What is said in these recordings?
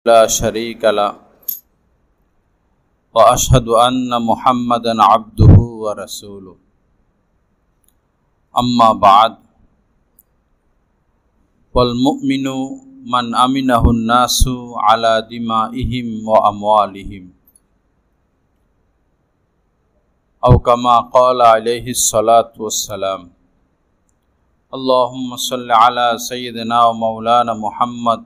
لا شريك له وأشهد أن محمدا عبده ورسوله أما بعد والمؤمن من أمنه الناس على دمائهم وأموالهم أو كما قال عليه الصلاة والسلام اللهم صل على سيدنا ومولانا محمد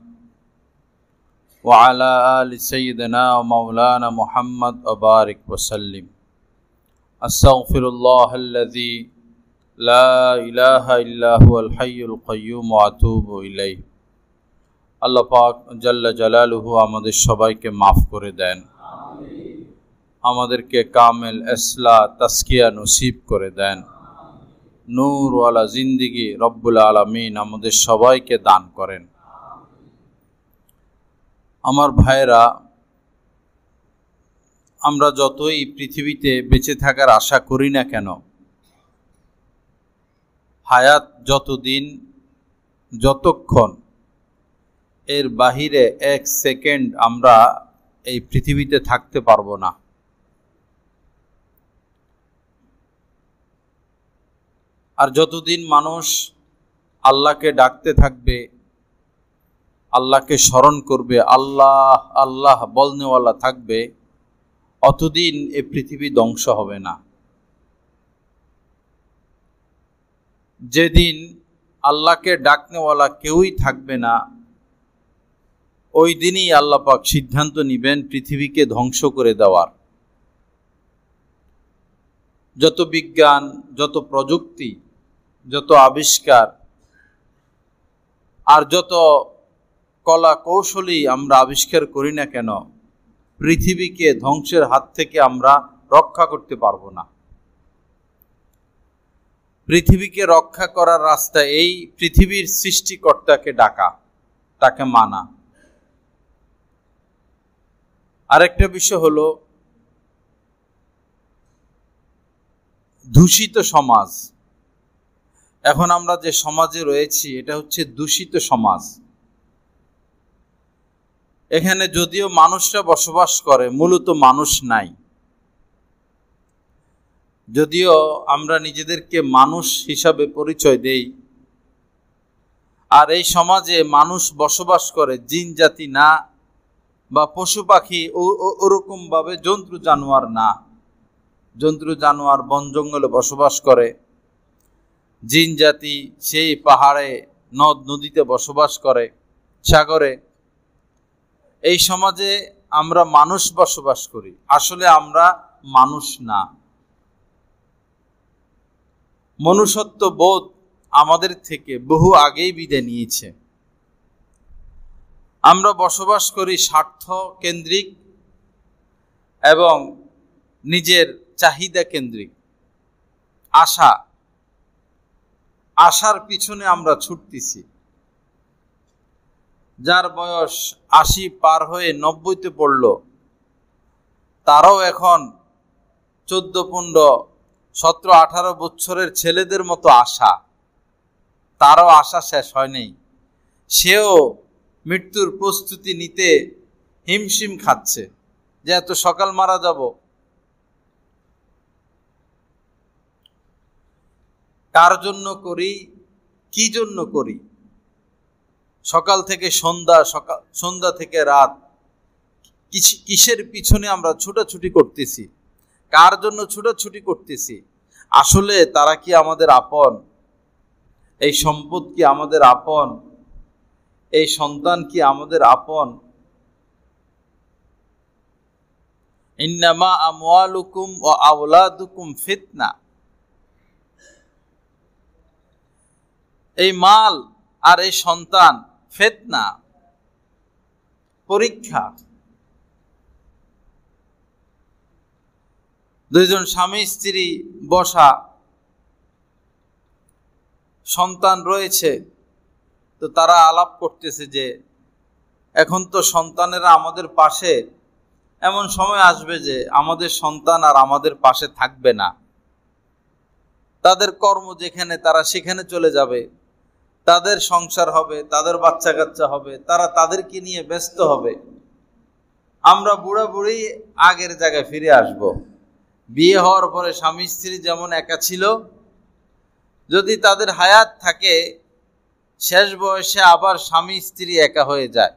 وعلى آل سيدنا ومولانا محمد وبارك وسلم أستغفر الله الذي لا إله إلا هو الحي القيوم وأتوب إليه আল্লাহ পাক জাল্লা জালালুহু আমাদের সবাইকে মাফ করে দেন, আমাদেরকে কামেল ইসলাহ তাসকিয়া নসিব করে দেন, নূর ওয়ালা জিন্দেগি রব্বুল আলামিন আমাদের সবাইকে দান করেন। আমার ভাইরা, আমরা যতই পৃথিবীতে বেঁচে থাকার আশা করি না কেন, হায়াত যতদিন যতক্ষণ, এর বাহিরে এক সেকেন্ড আমরা এই পৃথিবীতে থাকতে পারবো না। আর যতদিন মানুষ আল্লাহকে ডাকতে থাকবে, আল্লাহকে স্মরণ করবে, আল্লাহ আল্লাহ বলনেওয়ালা থাকবে, অতদিন এ পৃথিবী ধ্বংস হবে না। যেদিন আল্লাহকে ডাকনেওয়ালা কেউই থাকবে না, ওই দিনই আল্লাহ পাক সিদ্ধান্ত নিবেন পৃথিবীকে ধ্বংস করে দেওয়ার। যত বিজ্ঞান, যত প্রযুক্তি, যত আবিষ্কার আর যত কলা কৌশলী আমরা আবিষ্কার করি না কেন, পৃথিবীকে ধ্বংসের হাত থেকে আমরা রক্ষা করতে পারবো না। পৃথিবীকে রক্ষা করার রাস্তা এই পৃথিবীর সৃষ্টিকর্তাকে ডাকা, তাকে মানা। আরেকটা বিষয় হলো দূষিত সমাজ। এখন আমরা যে সমাজে রয়েছি এটা হচ্ছে দূষিত সমাজ। এখানে যদিও মানুষরা বসবাস করে, মূলত মানুষ নাই। যদিও আমরা নিজেদেরকে মানুষ হিসাবে পরিচয় দেই, আর এই সমাজে মানুষ বসবাস করে, জিন জাতি না বা পশু পাখি ওরকম ভাবে জন্তু জানোয়ার না। জন্তু জানোয়ার বন জঙ্গলে বসবাস করে, জিন জাতি সেই পাহাড়ে নদ নদীতে বসবাস করে, সাগরে। এই সমাজে আমরা মানুষ বসবাস করি, আসলে আমরা মানুষ না। মনুষ্যত্ব বোধ আমাদের থেকে বহু আগেই বিদায় নিয়েছে। আমরা বসবাস করি স্বার্থ কেন্দ্রিক এবং নিজের চাহিদা কেন্দ্রিক। আশার পিছনে আমরা ছুটতেছি। যার বয়স ৮০ পার হয়ে ৯০-তে পড়ল, তারাও এখন ১৪, ১৫, ১৭, ১৮ বছরের ছেলেদের মতো আশা। তারও আশা শেষ হয়নি, সেও মৃত্যুর প্রস্তুতি নিতে হিমশিম খাচ্ছে যে এত সকাল মারা যাব। কার জন্য করি, কি জন্য করি? সকাল থেকে সন্ধ্যা, সন্ধ্যা থেকে রাত, কিসের পিছনে আমরা ছুটাছুটি করতেছি? কার জন্য ছুটাছুটি করতেছি? আসলে তারা কি আমাদের আপন? এই সম্পদ কি আমাদের আপন? এই সন্তান কি আমাদের আপন? ইন্নামা আমওয়ালুকুম ওয়া আওলাদুকুম ফিতনা। এই মাল আর এই সন্তান ফিতনা, পরীক্ষা। দুইজন স্বামী স্ত্রী বসা, সন্তান রয়েছে, তো তারা আলাপ করতেছে যে এখন তো সন্তানেরা আমাদের পাশে, এমন সময় আসবে যে আমাদের সন্তান আর আমাদের পাশে থাকবে না। তাদের কর্ম যেখানে, তারা সেখানে চলে যাবে। তাদের সংসার হবে, তাদের বাচ্চা কাচ্চা হবে, তারা তাদেরকে নিয়ে ব্যস্ত হবে। আমরা বুড়া বুড়ি আগের জায়গায় ফিরে আসব। বিয়ে হওয়ার পরে স্বামী স্ত্রী যেমন একা ছিল, যদি তাদের হায়াত থাকে শেষ বয়সে আবার স্বামী স্ত্রী একা হয়ে যায়,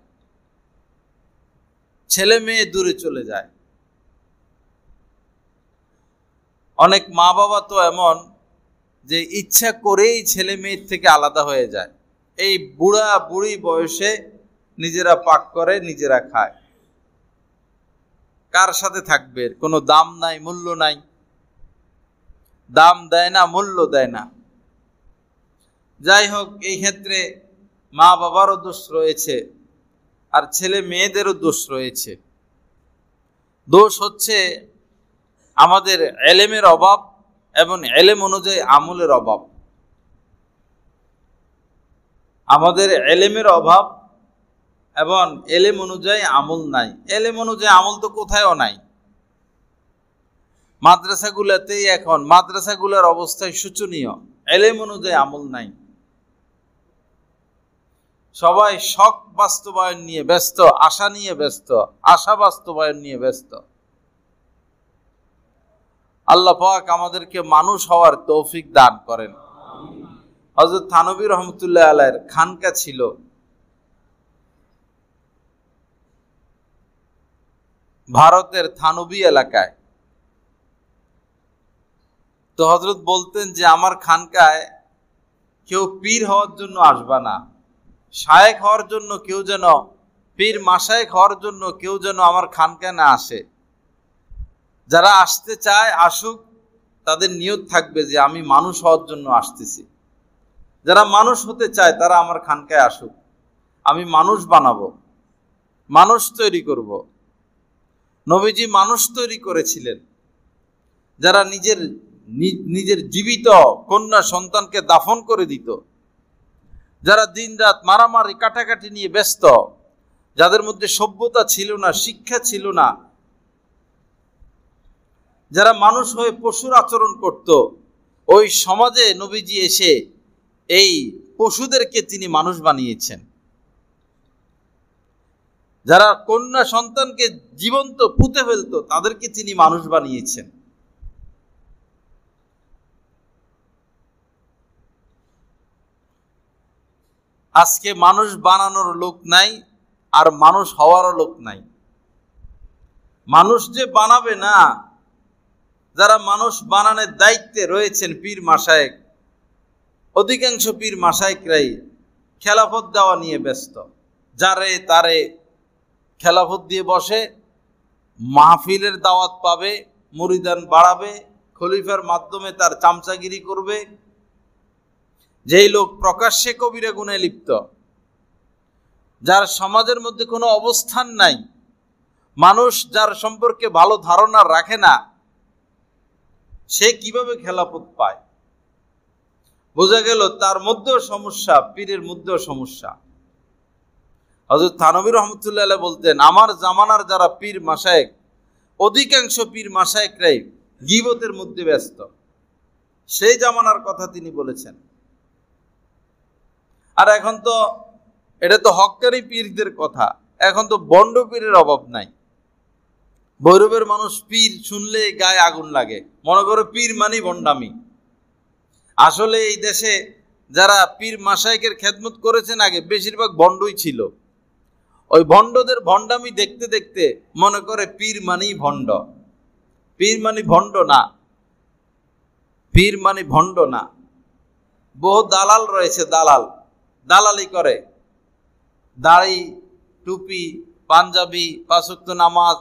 ছেলে মেয়ে দূরে চলে যায়। অনেক মা বাবা তো এমন যে ইচ্ছা করেই ছেলে মেয়ের থেকে আলাদা হয়ে যায়। এই বুড়া বুড়ি বয়সে নিজেরা পাক করে, নিজেরা খায়। কার সাথে থাকবে? কোনো দাম নাই, মূল্য নাই। দাম দেয় না, মূল্য দেয় না। যাই হোক, এই ক্ষেত্রে মা বাবারও দোষ রয়েছে, আর ছেলে মেয়েদেরও দোষ রয়েছে। দোষ হচ্ছে আমাদের এলেমের অভাব এবং এলেম অনুযায়ী আমলের অভাব। আমাদের এলেমের অভাব এবং এলেম অনুযায়ী আমল নাই। এলেম অনুযায়ী আমল তো কোথায়ও নাই। মাদ্রাসাগুলোতেই এখন মাদ্রাসাগুলোর অবস্থায় শোচনীয়। এলেম অনুযায়ী আমল নাই। সবাই শখ বাস্তবায়ন নিয়ে ব্যস্ত, আশা নিয়ে ব্যস্ত, আশা বাস্তবায়ন নিয়ে ব্যস্ত। আল্লাহ পাক আমাদেরকে মানুষ হওয়ার তৌফিক দান করেন। হযরত থানবী রহমতুল্লাহ আলাইহির খানকা ছিল ভারতের থানবী এলাকায়। তো হযরত বলতেন যে আমার খানকায় কেউ পীর হওয়ার জন্য আসবা না, শায়েখ হওয়ার জন্য কেউ যেন, পীর মাশায়েখ হওয়ার জন্য কেউ যেন আমার খানকায় না আসে। যারা আসতে চায় আসুক, তাদের নিয়ত থাকবে যে আমি মানুষ হওয়ার জন্য আসতেছি। যারা মানুষ হতে চায় তারা আমার খানকায় আসুক, আমি মানুষ বানাবো, মানুষ তৈরি করব। নবীজি মানুষ তৈরি করেছিলেন, যারা নিজের জীবিত কন্যা সন্তানকে দাফন করে দিত, যারা দিনরাত মারামারি কাটাকাটি নিয়ে ব্যস্ত, যাদের মধ্যে সভ্যতা ছিল না, শিক্ষা ছিল না, যারা মানুষ হয়ে পশুর আচরণ করত, ওই সমাজে নবীজি এসে এই পশুদেরকে তিনি মানুষ বানিয়েছেন। যারা কন্যা সন্তানকে জীবন্ত পুঁতে ফেলত, তাদেরকে তিনি মানুষ বানিয়েছেন। আজকে মানুষ বানানোর লোক নাই, আর মানুষ হওয়ারও লোক নাই। মানুষ যে বানাবে না, যারা মানুষ বানানোর দায়িত্বে রয়েছেন পীর মাশায়েখ, অধিকাংশ পীর মাশায়েখরাই খেলাফত দেওয়া নিয়ে ব্যস্ত। যারে তারে খেলাফত দিয়ে বসে, মাহফিলের দাওয়াত পাবে, মুরিদান বাড়াবে, খলিফার মাধ্যমে তার চামচাগিরি করবে। যেই লোক প্রকাশ্যে কবিরা গুনাহে লিপ্ত, যার সমাজের মধ্যে কোনো অবস্থান নাই, মানুষ যার সম্পর্কে ভালো ধারণা রাখে না, সে কিভাবে খেলাফত পায়? বোঝা গেল তার মধ্যেও সমস্যা, পীরের মধ্যেও সমস্যা। হযরত থানবী রহমতুল্লাহ আলাইহি বলতেন, আমার জামানার যারা পীর মাশায়েখ, অধিকাংশ পীর মাশায়েখরাই গীবতের মধ্যে ব্যস্ত। সেই জামানার কথা তিনি বলেছেন। আর এখন তো এটা তো হক্কানি পীরদের কথা, এখন তো বন্ড পীরের অভাব নাই। ভৈরবের মানুষ পীর শুনলে গায়ে আগুন লাগে, মনে করো পীর মানি ভণ্ডামি। আসলে এই দেশে যারা পীর মাশায়েখের খেদমত করেছেন আগে, বেশিরভাগ ভণ্ডই ছিল। ওই ভণ্ডদের ভণ্ডামি দেখতে দেখতে মনে করে পীর মানি ভণ্ড। পীর মানি ভণ্ড না, পীর মানি ভণ্ড না। বহু দালাল রয়েছে, দালালি করে। দাড়ি, টুপি, পাঞ্জাবি, 5 ওয়াক্ত নামাজ,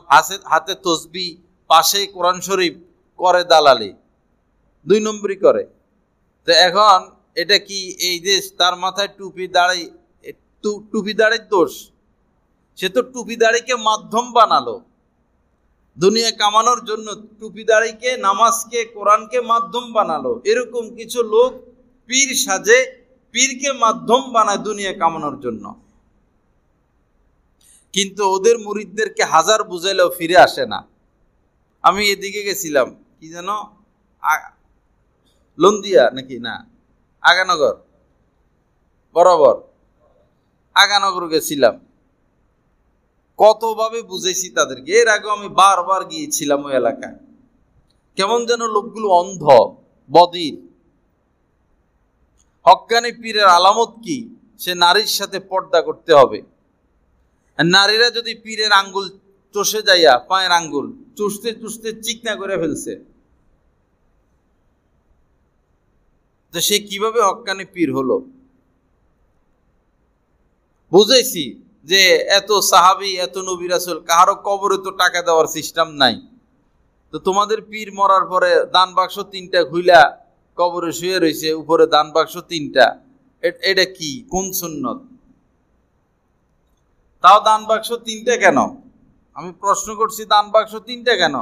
হাতে তসবিহ, পাশে কোরআন শরীফ, করে দালালি, 2 নম্বরই করে। তো এখন এটা কি এই দেশ, তার মাথায় টুপি দাড়ি, টুপি দাড়ির দোষ? সে তো টুপি দাড়িকে মাধ্যম বানালো দুনিয়া কামানোর জন্য। টুপি দাড়িকে, নামাজকে, কোরআনকে মাধ্যম বানালো। এরকম কিছু লোক পীর সাজে, পীরকে মাধ্যম বানায় দুনিয়া কামানোর জন্য। কিন্তু ওদের মুরিদদেরকে হাজার বুঝাইলেও ফিরে আসে না। আমি এদিকে গেছিলাম, কি যেন লন্দিয়া নাকি না আগানগর, বরাবর আগানগর গেছিলাম। কতভাবে বুঝেছি তাদেরকে। এর আগে আমি বারবার গিয়েছিলাম ওই এলাকায়। কেমন যেন লোকগুলো অন্ধ, বধির। হক্কানি পীরের আলামত কি? সে নারীর সাথে পর্দা করতে হবে। নারীরা যদি পীরের আঙ্গুল চষে যাইয়া, পায়ের আঙ্গুল চুষতে চুষতে চিকনা করে ফেলছে, তো সে কিভাবে হক্কানি পীর হলো? বুঝেছি যে এত সাহাবী, এত নবী রাসূল, কারো কবরে তো টাকা দেওয়ার সিস্টেম নাই। তো তোমাদের পীর মরার পরে দান বাক্স 3টা খুইলা কবরে শুয়ে রয়েছে, উপরে দান বাক্স 3টা। এটা কি? কোন সুন্নত? তাও দান বাক্স 3টা কেন? আমি প্রশ্ন করছি, দান বাক্স 3টা কেন?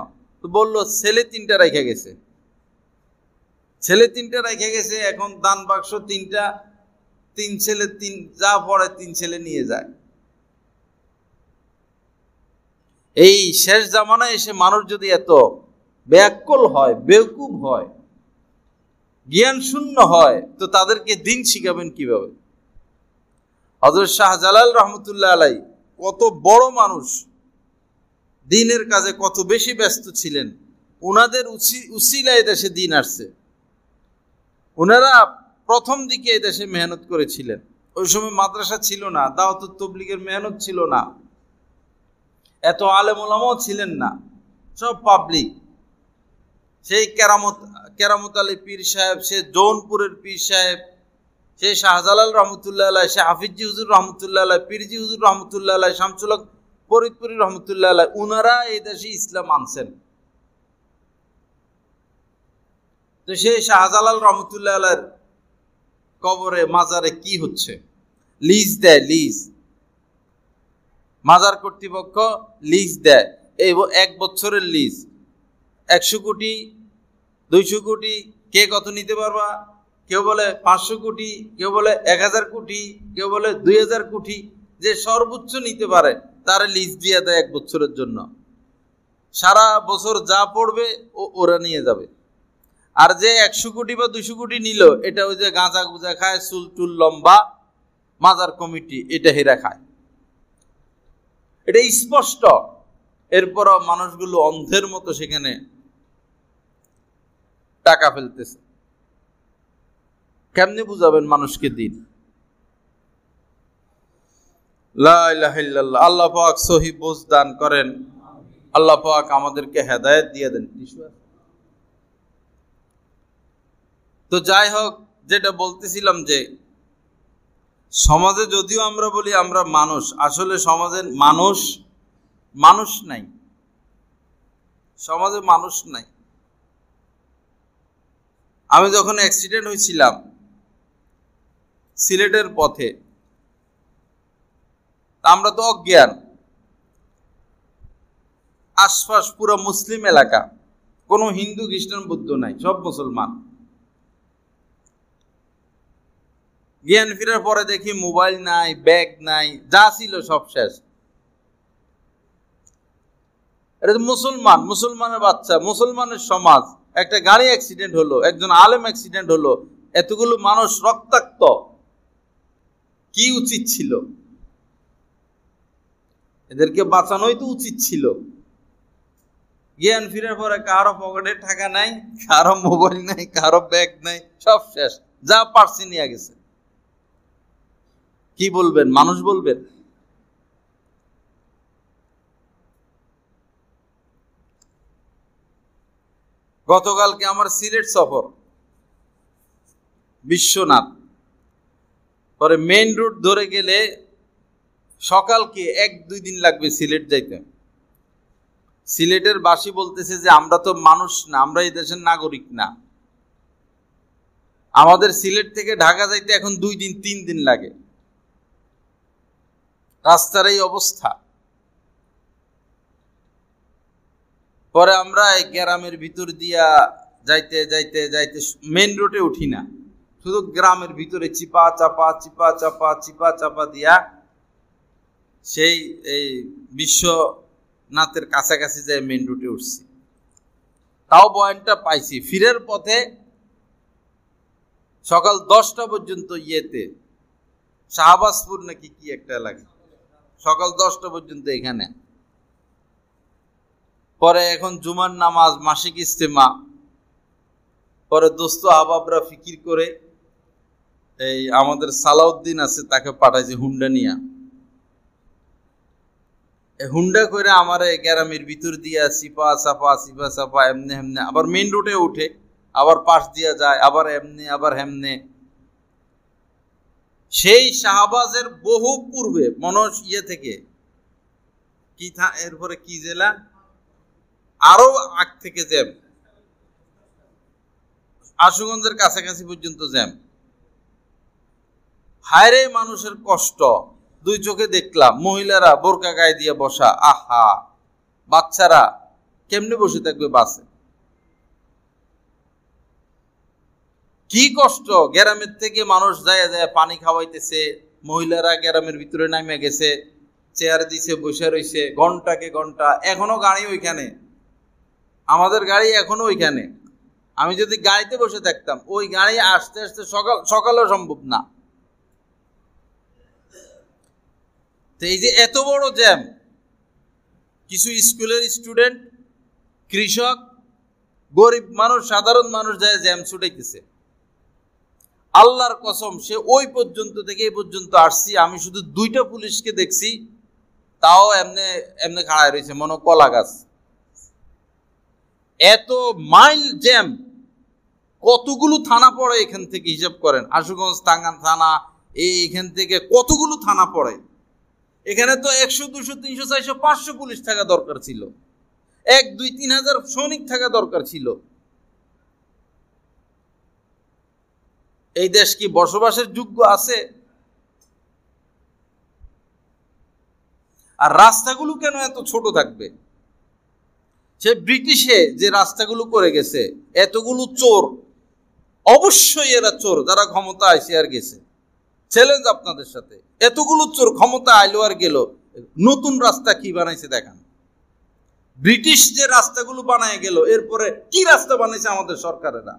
তো বললো ছেলে 3টা রেখে গেছে। ছেলে 3টা রেখে গেছে, এখন দান বাক্স 3টা, 3 ছেলে, 3 যা পড়ে 3 ছেলে নিয়ে যায়। এই শেষ জামানায় এসে মানুষ যদি এত ব্যাকুল হয়, বেকুব হয়, জ্ঞান শূন্য হয়, তো তাদেরকে দিন শিখাবেন কিভাবে? হযরত শাহজালাল রহমতুল্লাহ আলাইহি কত বড় মানুষ, দিনের কাজে কত বেশি ব্যস্ত ছিলেন। ওনাদের উসিলায় দেশে দিন আসছে। ওনারা প্রথম দিকে এই দেশে মেহনত করেছিলেন। ওই সময় মাদ্রাসা ছিল না, দাওয়াতুত তাবলীগের মেহনত ছিল না, এত আলেম ওলামাও ছিলেন না, সব পাবলিক। সেই কেরামত আলী পীর সাহেব, সে জৌনপুরের পীর সাহেব, সে শাহজালাল রহমতুল্লাহ আলাইহি, সে হাফিজি হুজুর রহমতুল্লাহ আলাইহি, পীরজি হুজুর রহমতুল্লাহ আলাইহি, শামসুল হক ফরিদপুরি রহমতুল্লাহ আলাইহি, উনারা এই দেশে ইসলাম আনছেন। তো সেই শাহজালাল রহমতুল্লাহ আলাইহির কবরে, মাজারে কি হচ্ছে? লিজ দেয়, লিজ। মাজার কর্তৃপক্ষ লিজ দেয়, এই 1 বছরের লিজ। 100 কোটি, 200 কোটি, কে কত নিতে পারবা? কেউ বলে 500 কোটি, কেউ বলে 1000 কোটি, কেউ বলে 2000 কোটি। যে সর্বোচ্চ নিতে পারে তারা লিজ দিয়ে দেয় 1 বছরের জন্য। সারা বছর যা পড়বে ওরা নিয়ে যাবে। আর যে 100 কোটি বা 200 কোটি নিল, এটা ওই যে গাঁজা গুজা খায়, চুল টুল লম্বা, মাজার কমিটি এটা হেরা খায়। এটা স্পষ্ট। এরপরও মানুষগুলো অন্ধের মতো সেখানে টাকা ফেলতেছে। কেমনে বুঝাবেন মানুষকে দিন? লা ইলাহা ইল্লাল্লাহ। আল্লাহ পাক সহি বুঝ দান করেন। আল্লাহ পাক আমাদেরকে হেদায়েত দিয়ে দেন। তো যাই হোক, যেটা বলতেছিলাম যে সমাজে যদিও আমরা বলি আমরা মানুষ, আসলে সমাজের মানুষ নাই, সমাজে মানুষ নাই। আমি যখন অ্যাক্সিডেন্ট হয়েছিলাম সিলেটের পথে, আমরা তো অজ্ঞান, আশপাশ পুরো মুসলিম এলাকা, কোনো হিন্দু খ্রিস্টান বৌদ্ধ নাই, সব মুসলমান। জ্ঞান ফিরার পরে দেখি মোবাইল নাই, ব্যাগ নাই, যা ছিল সব শেষ। এটা তো মুসলমান, মুসলমানের বাচ্চা, মুসলমানের সমাজ। একটা গাড়ি অ্যাক্সিডেন্ট হলো, একজন আলেম অ্যাক্সিডেন্ট হলো, এতগুলো মানুষ রক্তাক্ত। কি উচিত ছিল? এদেরকে বাঁচানোই তো উচিত ছিল। জ্ঞান ফিরার পরে কারো পকেটে টাকা নাই, কারো মোবাইল নাই, কারো ব্যাগ নাই, সব শেষ। যা পারছি নিয়ে গেছে। কি বলবেন? মানুষ বলবেন? গতকালকে আমার সিলেট সফর, বিশ্বনাথ, পরে মেইন রুট ধরে গেলে সকালকে 1-2 দিন লাগবে সিলেট যাইতে। সিলেটের বাসী বলতেছে যে আমরা তো মানুষ না, আমরা এই দেশের নাগরিক না, আমাদের সিলেট থেকে ঢাকা যাইতে এখন 2 দিন 3 দিন লাগে। রাস্তার এই অবস্থা। পরে আমরা এই গ্রামের ভিতর দিয়া যাইতে যাইতে যাইতে মেইন রোডে উঠি না, শুধু গ্রামের ভিতরে চিপা চাপা দিয়া সেই এই বিশ্বনাথের কাছাকাছি যায় মেইন রোডে উঠছি। তাও পয়েন্টটা পাইছি। ফিরের পথে সকাল 10টা পর্যন্ত ইয়েতে শাহবাজপুর নাকি কি একটা এলাকা, সকাল 10টা পর্যন্ত এখানে। পরে এখন জুমার নামাজ, মাসিক ইজতেমা, পরে দোস্ত আহবাবরা ফিকির করে এই আমাদের সালাউদ্দিন আছে তাকে পাঠাইছে হুন্ডা নিয়া। হুন্ডা করে আমার গ্রামের ভিতর দিয়া সিপা চাপা এমনে হেমনে, আবার মেইন রোডে উঠে, আবার পাশ দিয়া যায়, আবার এমনে আবার হেমনে। সেই শাহবাজের বহু পূর্বে মনোজ থেকে কি এরপরে কি জেলা আরো আগ থেকে জ্যাম, আশুগঞ্জের কাছাকাছি পর্যন্ত জ্যাম। হায়রে মানুষের কষ্ট, দুই চোখে দেখলাম। মহিলারা বোরকা গায়ে দিয়ে বসা, আহা, বাচ্চারা কেমনে বসে থাকবে বাসে, কি কষ্ট। গ্রামের থেকে মানুষ যায় যায় পানি খাওয়াইতেছে, মহিলারা গ্রামের ভিতরে নামে গেছে, চেয়ার দিছে, বসে রয়েছে ঘন্টাকে ঘন্টা। এখনো গাড়ি ওইখানে, আমাদের গাড়ি এখনো ওইখানে। আমি যদি গাড়িতে বসে থাকতাম, ওই গাড়ি আসতে আসতে সকালও সম্ভব না। তো এই যে এত বড় জ্যাম, কিছু স্কুলের স্টুডেন্ট, কৃষক, গরিব মানুষ, সাধারণ মানুষ যায় জ্যাম ছুটাইতেছে। আল্লাহর কসম, সে ওই পর্যন্ত থেকে এই পর্যন্ত আসছি, আমি শুধু 2টা পুলিশকে দেখছি, তাও এমনে এমনে খাড়ায় রয়েছে মনে কলা গাছ। এত মাইল জ্যাম, কতগুলো থানা পড়ে এখান থেকে হিসাব করেন। আশুগঞ্জ টাঙ্গান থানা, এইখান থেকে কতগুলো থানা পড়ে। এখানে তো 100, 200, 300, 400, 500 পুলিশ থাকা দরকার ছিল, 1, 2, 3 হাজার সৈনিক থাকা দরকার ছিল। এই দেশ কি বসবাসের যোগ্য আছে? আর রাস্তাগুলো কেন এত ছোট থাকবে? সে ব্রিটিশে যে রাস্তাগুলো করে গেছে, এতগুলো চোর, অবশ্যই এরা চোর যারা ক্ষমতা আসে আর গেছে। চ্যালেঞ্জ আপনাদের সাথে, এতগুলো চোর ক্ষমতা আইলো আর গেল, নতুন রাস্তা কি বানাইছে দেখান। ব্রিটিশ যে রাস্তাগুলো বানায় গেল, এরপরে কি রাস্তা বানাইছে আমাদের সরকারেরা?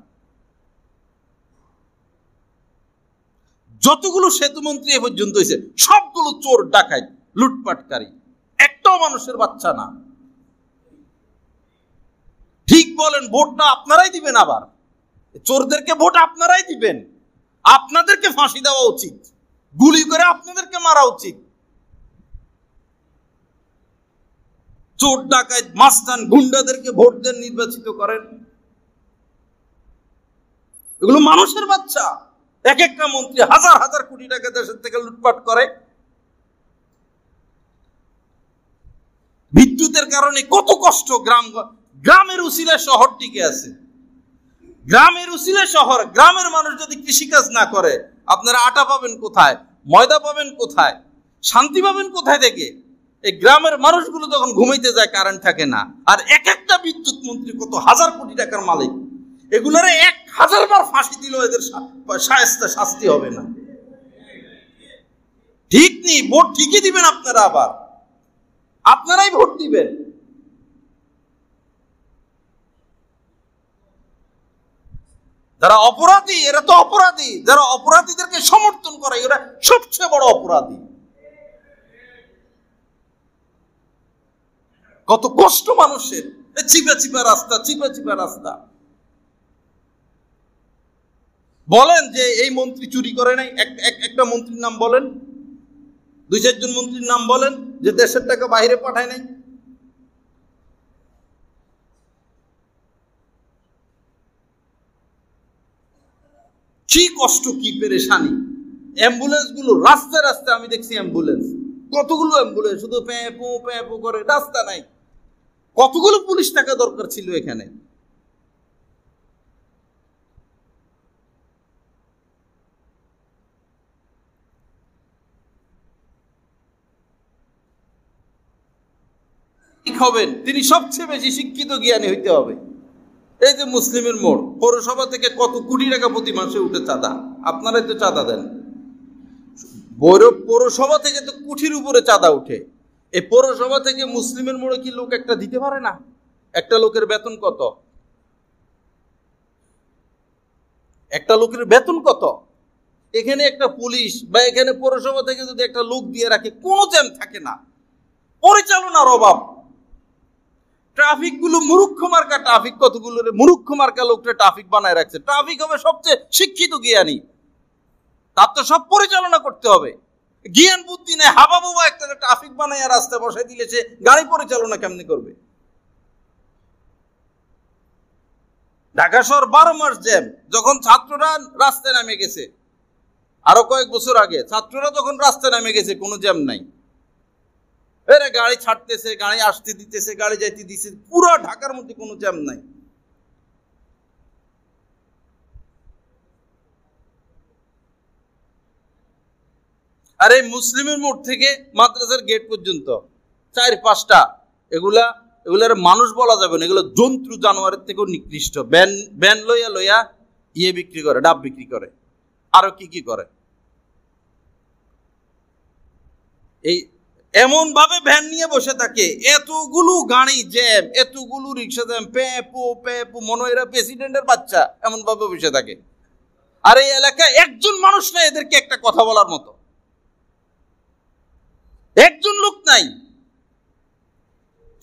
যতগুলো সেতু মন্ত্রী এ পর্যন্ত হয়েছে সবগুলো চোর, ডাকাত, লুটপাটকারী, একটাও মানুষের বাচ্চা না। ঠিক বলেন, ভোটটা আপনারাই দিবেন, আবার চোরদেরকে ভোট আপনারাই দিবেন। আপনাদেরকে ফাঁসি দেওয়া উচিত, গুলি করে আপনাদেরকে মারা উচিত। চোর, ডাকাত, মাস্তান, গুন্ডাদেরকে ভোট দেন, নির্বাচিত করেন। এগুলো মানুষের বাচ্চা। এক একটা মন্ত্রী হাজার হাজার কোটি টাকা দেশের থেকে লুটপাট করে। বিদ্যুতের কারণে কত কষ্ট, গ্রামের উসিলে শহর টিকে আছে। গ্রামের উসিলে শহর, গ্রামের মানুষ যদি কৃষিকাজ না করে, আপনারা আটা পাবেন কোথায়, ময়দা পাবেন কোথায়, শান্তি পাবেন কোথায় থেকে? এই গ্রামের মানুষগুলো যখন ঘুমাইতে যায়, কারেন্ট থাকে না। আর এক একটা বিদ্যুৎ মন্ত্রী কত হাজার কোটি টাকার মালিক, এগুলারে 1000 বার ফাঁসি দিল, এদের শাস্তি হবে না। ঠিক নেই, ভোট ঠিকই দিবেন আপনারা, আবার আপনারাই ভোট দিবেন। যারা অপরাধী, এরা তো অপরাধী। যারা অপরাধীদেরকে সমর্থন করে, এরা সবচেয়ে বড় অপরাধী। কত কষ্ট মানুষের, চিপা চিপা রাস্তা, চিপা চিপা রাস্তা। বলেন যে এই মন্ত্রী চুরি করে নাই, একটা মন্ত্রীর নাম বলেন, 2-4 জন মন্ত্রীর নাম বলেন যে দেশের টাকা বাইরে পাঠায় নাই। কি কষ্ট, কি পেরেশানি। অ্যাম্বুলেন্স গুলো রাস্তায় রাস্তায়, আমি দেখছি অ্যাম্বুলেন্স, কতগুলো অ্যাম্বুলেন্স শুধু প্যাঁ করে, রাস্তা নাই। কতগুলো পুলিশ থাকা দরকার ছিল এখানে। হবেন তিনি সবচেয়ে বেশি শিক্ষিত, জ্ঞানী হইতে হবে। এই যে মুসলিমের মোড়, পৌরসভা থেকে কত কোটি টাকা প্রতি মাসে উঠে চাঁদা, আপনারাই তো চাঁদা দেন। পৌরসভা থেকে তো কোটির উপরে চাঁদা উঠে। এই পৌরসভা থেকে মুসলিমের মোড়ে কি লোক একটা দিতে পারে না? একটা লোকের বেতন কত? একটা লোকের বেতন কত? এখানে একটা পুলিশ বা এখানে পৌরসভা থেকে যদি একটা লোক দিয়ে রাখে, কোনো জ্যাম থাকে না। পরিচালনার অভাব। ট্রাফিক গুলো মুরুক্ষ মার্কা ট্রাফিক, কতগুলো মুরুক্ষ মার্কা লোকটা ট্রাফিক বানায় রাখছে। ট্রাফিক হবে সবচেয়ে শিক্ষিত জ্ঞানী, তার তো সব পরিচালনা করতে হবে। জ্ঞান বুদ্ধি নেই, হাবা বাবা একটা ট্রাফিক বানায় রাস্তায় বসাই দিলে সে গাড়ি পরিচালনা কেমনি করবে? ঢাকা শহর 12 মাস জ্যাম। যখন ছাত্ররা রাস্তায় নামে গেছে, আরো কয়েক বছর আগে ছাত্ররা যখন রাস্তায় নামে গেছে, কোনো জ্যাম নাই। এরা গাড়ি ছাড়তেছে, গাড়ি আসতে দিতেছে, গাড়ি যাইতে দিতেছে, পুরো ঢাকার মধ্যে কোনো জ্যাম নাই। আর এই মুসলিমের মোড় থেকে মাদ্রাসার গেট পর্যন্ত 4-5টা, এগুলার মানুষ বলা যাবে না, এগুলো জন্তু জানোয়ারের থেকেও নিকৃষ্ট। ব্যান লইয়া ইয়ে বিক্রি করে, ডাব বিক্রি করে, আরো কি করে। এই এমন ভাবে ভ্যান নিয়ে বসে থাকে, এতগুলো গাড়ি জ্যাম, এতগুলো রিক্সা জ্যাম, প্যাপু মনে হয় এরা প্রেসিডেন্টের বাচ্চা, এমন ভাবে বসে থাকে। আর এই এলাকায় একজন মানুষ নাই এদেরকে একটা কথা বলার মতো, একজন লোক নাই।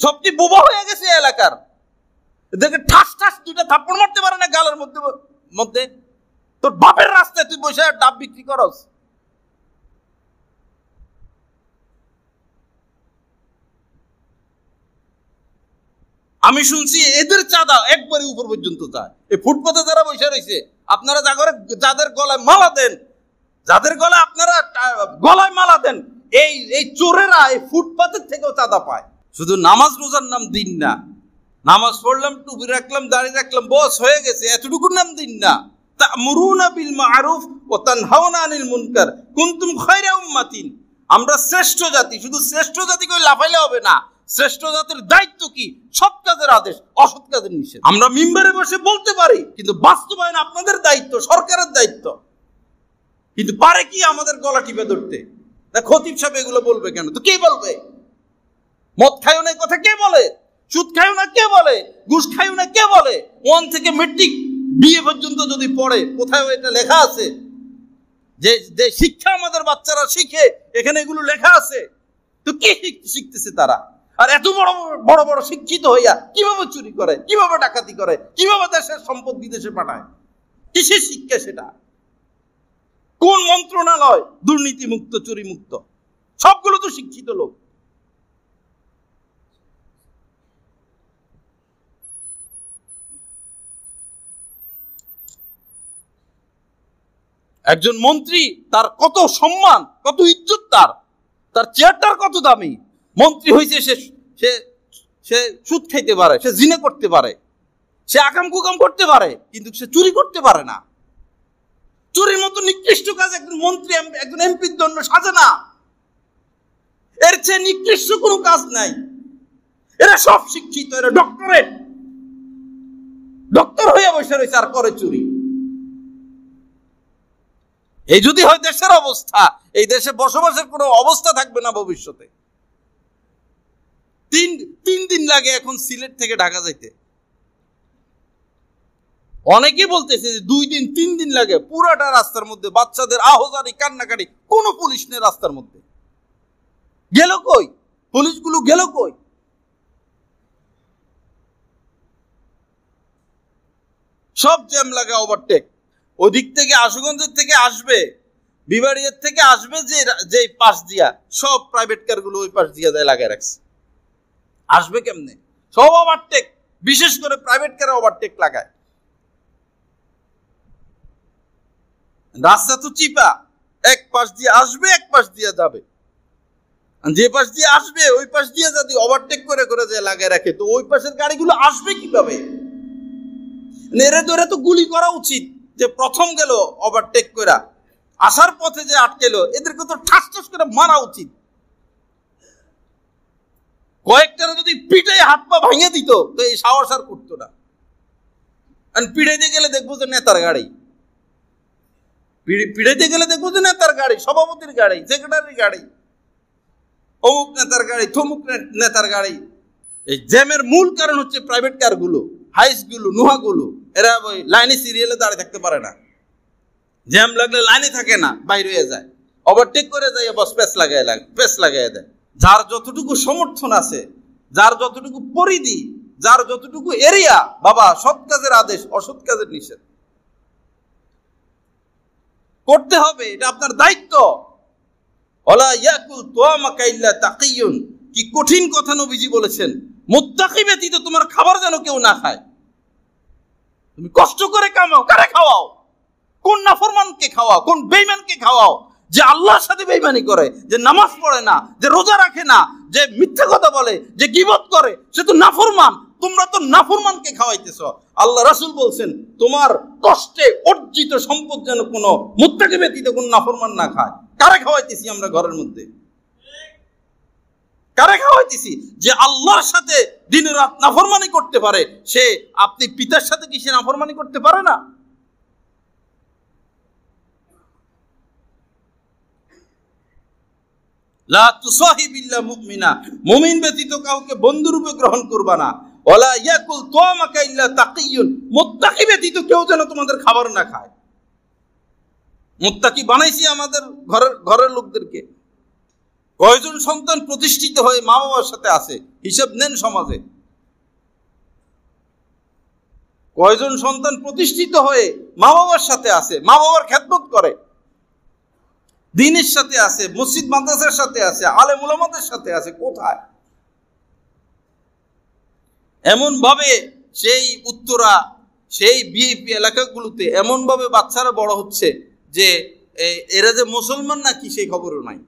সবটি বোবা হয়ে গেছে এলাকার। এদেরকে ঠাস দুইটা থাপ্পড় মারতে পারে না গালের মধ্যে। তোর বাপের রাস্তায় তুই বসে ডাব বিক্রি করস। আমি শুনছি এদের চাঁদা একবারে উপর পর্যন্ত যায়। এই ফুটপাতে যারা বসে রয়েছে, আপনারা যাদের গলায় মালা দেন, যাদের গলায় আপনারা গলায় মালা দেন, এই চোরেরা এই ফুটপাতের থেকেও চাঁদা পায়। শুধু নামাজ রোজার নাম দিন না, নামাজ পড়লাম, টুপি রাখলাম, দাড়ি রাখলাম, বস হয়ে গেছে, এতটুকুর নাম দিন না। তা'মুরুনা বিল মা'রুফ ওয়া তানহাউনা আনিল মুনকার কুনতুম খায়রা উম্মাতিন। আমরা শ্রেষ্ঠ জাতি। শুধু শ্রেষ্ঠ জাতি কই লাফাইলে হবে না। শ্রেষ্ঠ জাতির দায়িত্ব কি? সৎ কাজের আদেশ, অসৎ কাজের নিষেধ। আমরা মিম্বারে বসে বলতে পারি, কিন্তু বাস্তবায়ন আপনাদের দায়িত্ব, সরকারের দায়িত্ব। কিন্তু পারে কি আমাদের গলা টিপে ধরতে? খতিব সাহেব এগুলো বলবে কেন? তো কে বলবে? মদ খাইও না কথা কে বলে? সুদ খাইও না কে বলে? ঘুষ খাইও না কে বলে? 1 থেকে মেট্রিক বিএ পর্যন্ত যদি পড়ে, কোথায় এটা লেখা আছে? যে শিক্ষা আমাদের বাচ্চারা শিখে, এখানে এগুলো লেখা আছে। তো কি শিখতেছে তারা? আর এত বড় শিক্ষিত হইয়া কিভাবে চুরি করে, কিভাবে ডাকাতি করে, কিভাবে দেশের সম্পদ বিদেশে পাঠায়? কিসের শিক্ষা সেটা? কোন মন্ত্রণালয় দুর্নীতি মুক্ত, চুরি মুক্ত? সবগুলো তো শিক্ষিত লোক। একজন মন্ত্রী, তার কত সম্মান, কত ইজ্জত, তার চেয়ারটার কত দামি। মন্ত্রী হয়েছে, সে সুদ খাইতে পারে, সে জিনা করতে পারে, সে আকাম কুকাম করতে পারে, কিন্তু সে চুরি করতে পারে না। চুরির মতো নিকৃষ্ট কাজ একজন মন্ত্রী, একজন এমপির জন্য সাজে না। এর চেয়ে নিকৃষ্ট কোনো কাজ নাই। এরা সব শিক্ষিত, এরা ডক্টর হয়ে বসে রয়েছে আর করে চুরি। এই যদি হয় দেশের অবস্থা, এই দেশে বসবাসের কোনো অবস্থা থাকবে না ভবিষ্যতে। 3 দিন লাগে এখন সিলেট থেকে ঢাকা যাইতে। অনেকে বলতেছে যে 2 দিন 3 দিন লাগে। পুরাটা রাস্তার মধ্যে বাচ্চাদের আহজারি, কান্নাকাটি, কোনো পুলিশ নেই রাস্তার মধ্যে। গেল কই পুলিশগুলো? গেল কই? সব জ্যাম লাগা, ওভারটেক। ওদিক থেকে আশুগঞ্জের থেকে আসবে, বিবাড়িয়ার থেকে আসবে, যে পাশ দিয়া সব প্রাইভেট কার গুলো ওই পাশ দিয়া দেয় লাগায় রাখছে। আসবে কেমনে? সব ওভারটেক, বিশেষ করে প্রাইভেট কারে ওভারটেক লাগায়। রাস্তা তো চিপা, এক পাশ দিয়ে আসবে, এক পাশ দিয়ে যাবে। যে পাশ দিয়ে আসবে ওই পাশ দিয়ে যদি ওভারটেক করে যে লাগায় রাখে, তো ওই পাশের গাড়িগুলো আসবে কিভাবে? নেড়ে ধরে তো গুলি করা উচিত। যে প্রথম গেল ওভারটেক করে, আসার পথে যে আটকেলো, এদেরকে তো ঠাস করে মারা উচিত। কয়েকটারা যদি পিঠে হাত পা ভাঙিয়ে দিত, তো এই সাহস আর করতো না। পিড়াইতে গেলে দেখবো যে নেতার গাড়ি, পিড়াইতে গেলে দেখবো যে নেতার গাড়ি, সভাপতির গাড়ি, সেক্রেটারির গাড়ি, অমুক নেতার গাড়ি, থমুক নেতার গাড়ি। এই জ্যামের মূল কারণ হচ্ছে প্রাইভেট কারগুলো, হাইসগুলো, নুহাগুলো। এরা ওই লাইনে সিরিয়ালে দাঁড়িয়ে থাকতে পারে না। জ্যাম লাগলে লাইনে থাকে না, বাইরে হয়ে যায়, ওভারটেক করে যায়, বস পেস লাগাই দেয়। যার যতটুকু সমর্থন আছে, যার যতটুকু পরিধি, যার যতটুকু এরিয়া, বাবা সৎ কাজের আদেশ, অসৎ কাজের নিষেধ করতে হবে, এটা আপনার দায়িত্ব। ওয়ালা ইয়াকুল তুআমাকা ইল্লা তাকিয়ুন, কি কঠিন কথা নবীজি বলেছেন, মুত্তাকি ব্যতীত তোমার খাবার যেন কেউ না খায়। তুমি কষ্ট করে কামাও, কারে খাওয়াও? কোন নাফরমানকে খাওয়াও? কোন বেঈমানকে খাওয়াও? যে আল্লাহর সাথে বেঈমানি করে, যে নামাজ পড়ে না, যে রোজা রাখে না, যে মিথ্যা কথা বলে, যে গীবত করে, সে তো নাফরমান। তোমরা তো নাফরমানকে খাওয়াইতেছ। আল্লাহ রাসূল বলছেন, তোমার কষ্টে অর্জিত সম্পদ যেন কোনো মুত্তাকি ব্যতীত কোন নাফরমান না খায়। কারে খাওয়াইতেছি আমরা ঘরের মধ্যে? কারে খাওয়াইতেছি? যে আল্লাহর সাথে দিন রাত নাফরমানি করতে পারে, সে আপনি পিতার সাথে কি সে নাফরমানি করতে পারে না? লা তুসাহিব ইল্লা মুমিনা, মুমিন ব্যতীত কাউকে বন্ধুরূপে গ্রহণ করবা না। ওয়ালা ইয়াকুল তুআমাকা ইল্লা তাকিয়ুন, মুত্তাকি ব্যতীত কেউ যেন তোমাদের খাবার না খায়। মুত্তাকি বানাইছি আমাদের ঘরের লোকদেরকে। কয়জন সন্তান প্রতিষ্ঠিত হয়ে মা বাবার সাথে আছে, হিসাব নেন সমাজে। কয়জন সন্তান প্রতিষ্ঠিত হয়ে মা বাবার সাথে আছে, মা বাবার খেদমত করে, দ্বীনের সাথে আছে, মসজিদ মাদ্রাসার সাথে আছে, আলেম উলামাদের সাথে আছে। কোথায়? এমন ভাবে সেই উত্তরা, সেই বিএপি এলাকাগুলোতে এমন ভাবে বাচ্চারা বড় হচ্ছে যে এরা যে মুসলমান নাকি সেই খবরও নাই।